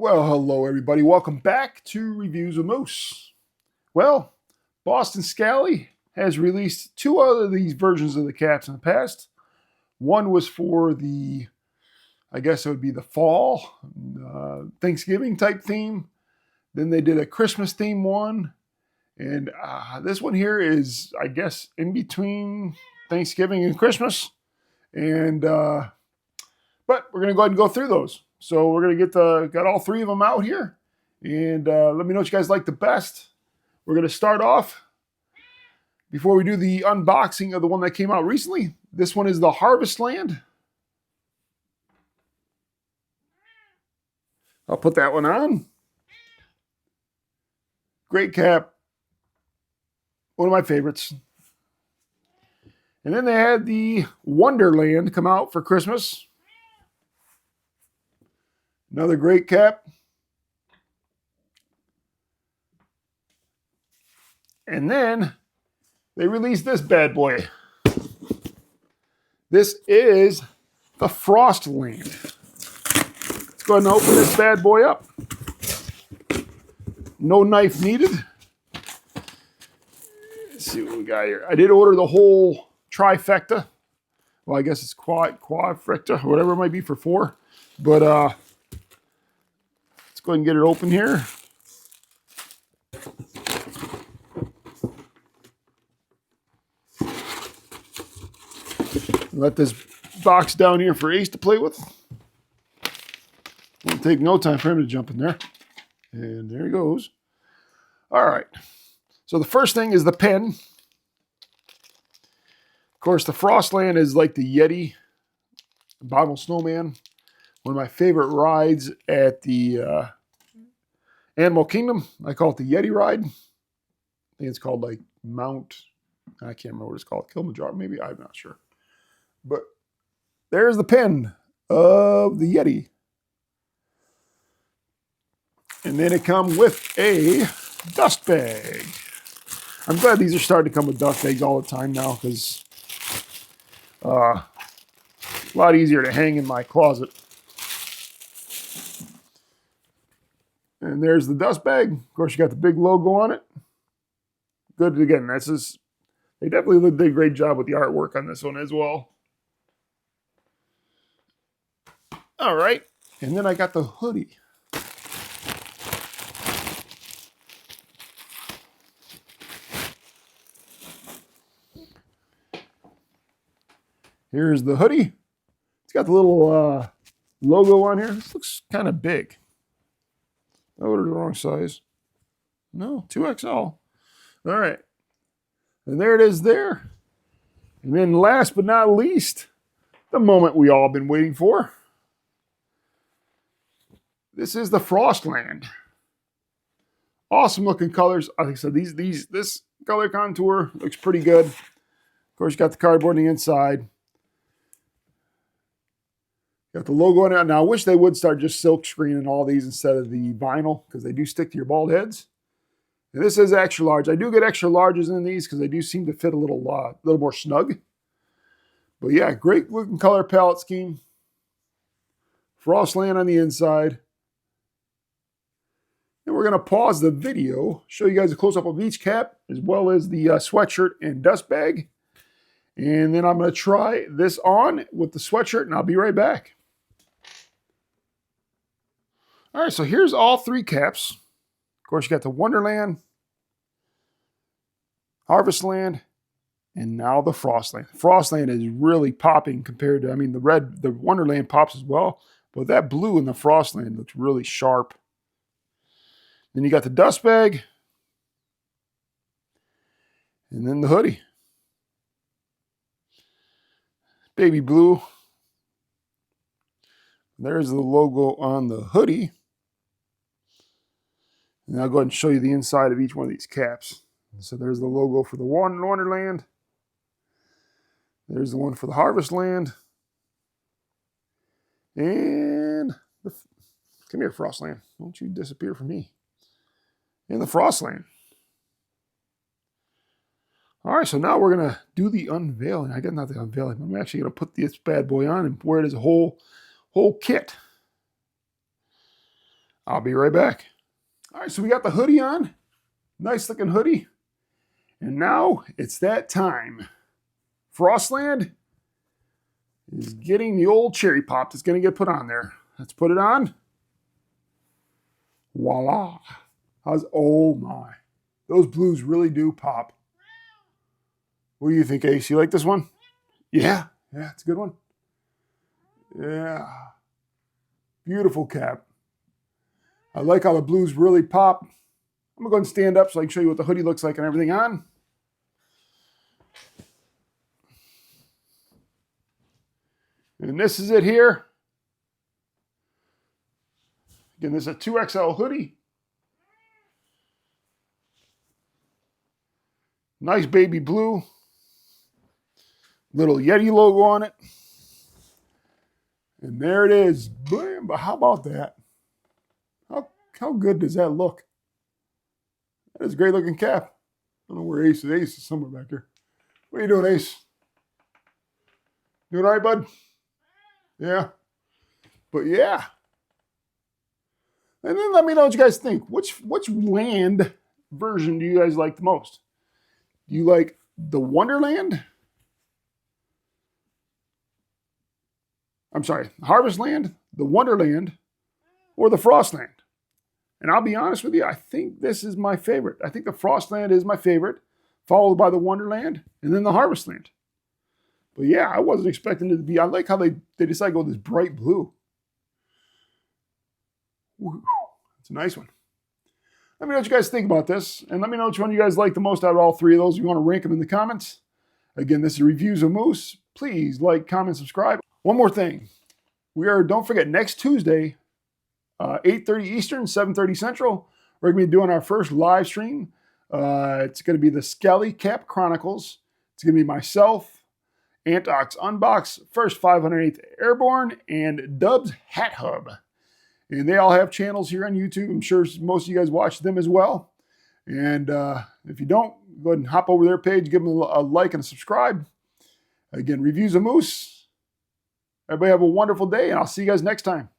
Well, hello everybody. Welcome back to Reviews with Moose. Well, Boston Scally has released two other of these versions of the caps in the past. One was for the, I guess it would be the fall, Thanksgiving type theme. Then they did a Christmas theme one. And this one here is, I guess, in between Thanksgiving and Christmas. And, but we're going to go ahead and go through those. So we're going to got all three of them out here. And let me know what you guys like the best. We're going to start off, before we do the unboxing of the one that came out recently. This one is the Harvestland. I'll put that one on. Great cap. One of my favorites. And then they had the Wonderland come out for Christmas. Another great cap. And then they released this bad boy. This is the Frostland. Let's go ahead and open this bad boy up. No knife needed. Let's see what we got here. I did order the whole trifecta. Well, I guess it's quadfecta, whatever it might be for four. But let's go ahead and get it open here. Let this box down here for Ace to play with. Won't take no time for him to jump in there. And there he goes. All right. So the first thing is the pen. Of course, the Frostland is like the Yeti, Bottle Snowman. One of my favorite rides at the Animal Kingdom. I call it the Yeti ride. I think it's called like Mount, I can't remember what it's called. Kilimanjaro, maybe? I'm not sure. But there's the pen of the Yeti. And then it comes with a dust bag. I'm glad these are starting to come with dust bags all the time now, because a lot easier to hang in my closet. And there's the dust bag. Of course, you got the big logo on it. Good. Again, this is, they definitely did a great job with the artwork on this one as well. All right. And then I got the hoodie. Here's the hoodie. It's got the little logo on here. This looks kind of big. I ordered the wrong size. No, 2XL. All right. And there it is there. And then last but not least, the moment we all been waiting for. This is the Frostland. Awesome looking colors. Like I said, this color contour looks pretty good. Of course, you got the cardboard on the inside. Got the logo on it. Now, I wish they would start just silk screening all these instead of the vinyl, because they do stick to your bald heads. And this is extra large. I do get extra larges in these because they do seem to fit a little more snug. But yeah, great looking color palette scheme. Frostland on the inside. And we're going to pause the video, show you guys a close-up of each cap, as well as the sweatshirt and dust bag. And then I'm going to try this on with the sweatshirt, and I'll be right back. All right, so here's all three caps. Of course, you got the Wonderland, Harvestland, and now the Frostland. Frostland is really popping compared to, I mean, the Wonderland pops as well, but that blue in the Frostland looks really sharp. Then you got the dust bag, and then the hoodie. Baby blue. There's the logo on the hoodie. And I'll go ahead and show you the inside of each one of these caps. So there's the logo for the Wonderland. There's the one for the Harvestland. And come here, Frostland. Don't you disappear from me. And the Frostland. All right, so now we're going to do the unveiling. I got not the unveiling. I'm actually going to put this bad boy on and wear it as a whole kit. I'll be right back. All right, so we got the hoodie on. Nice looking hoodie. And now it's that time. Frostland is getting the old cherry pop that's going to get put on there. Let's put it on. Voila. Oh my. Those blues really do pop. What do you think, Ace? You like this one? Yeah, it's a good one. Yeah. Beautiful cap. I like how the blues really pop. I'm going to go ahead and stand up so I can show you what the hoodie looks like and everything on. And this is it here. Again, this is a 2XL hoodie. Nice baby blue. Little Yeti logo on it. And there it is. Bam! But how about that? How good does that look? That is a great looking cap. I don't know where Ace is. Ace is somewhere back there. What are you doing, Ace? Doing all right, bud? Yeah. But yeah. And then let me know what you guys think. Which land version do you guys like the most? Do you like the Wonderland? I'm sorry, Harvestland, the Wonderland, or the Frostland? And I'll be honest with you, I think this is my favorite. I think the Frostland is my favorite, followed by the Wonderland, and then the Harvestland. But yeah, I wasn't expecting it to be. I like how they decided to go this bright blue. It's a nice one. Let me know what you guys think about this, and let me know which one you guys like the most out of all three of those. If you want to rank them in the comments. Again, this is Reviews of Moose. Please like, comment, subscribe. One more thing. Don't forget, next Tuesday, 8:30 Eastern, 7:30 Central, we're going to be doing our first live stream. It's going to be the Skelly Cap Chronicles. It's going to be myself, Antox Unbox, First 508th Airborne, and Dubs Hat Hub. And they all have channels here on YouTube. I'm sure most of you guys watch them as well. And if you don't, go ahead and hop over their page, give them a like and a subscribe. Again, Reviews of Moose. Everybody have a wonderful day, and I'll see you guys next time.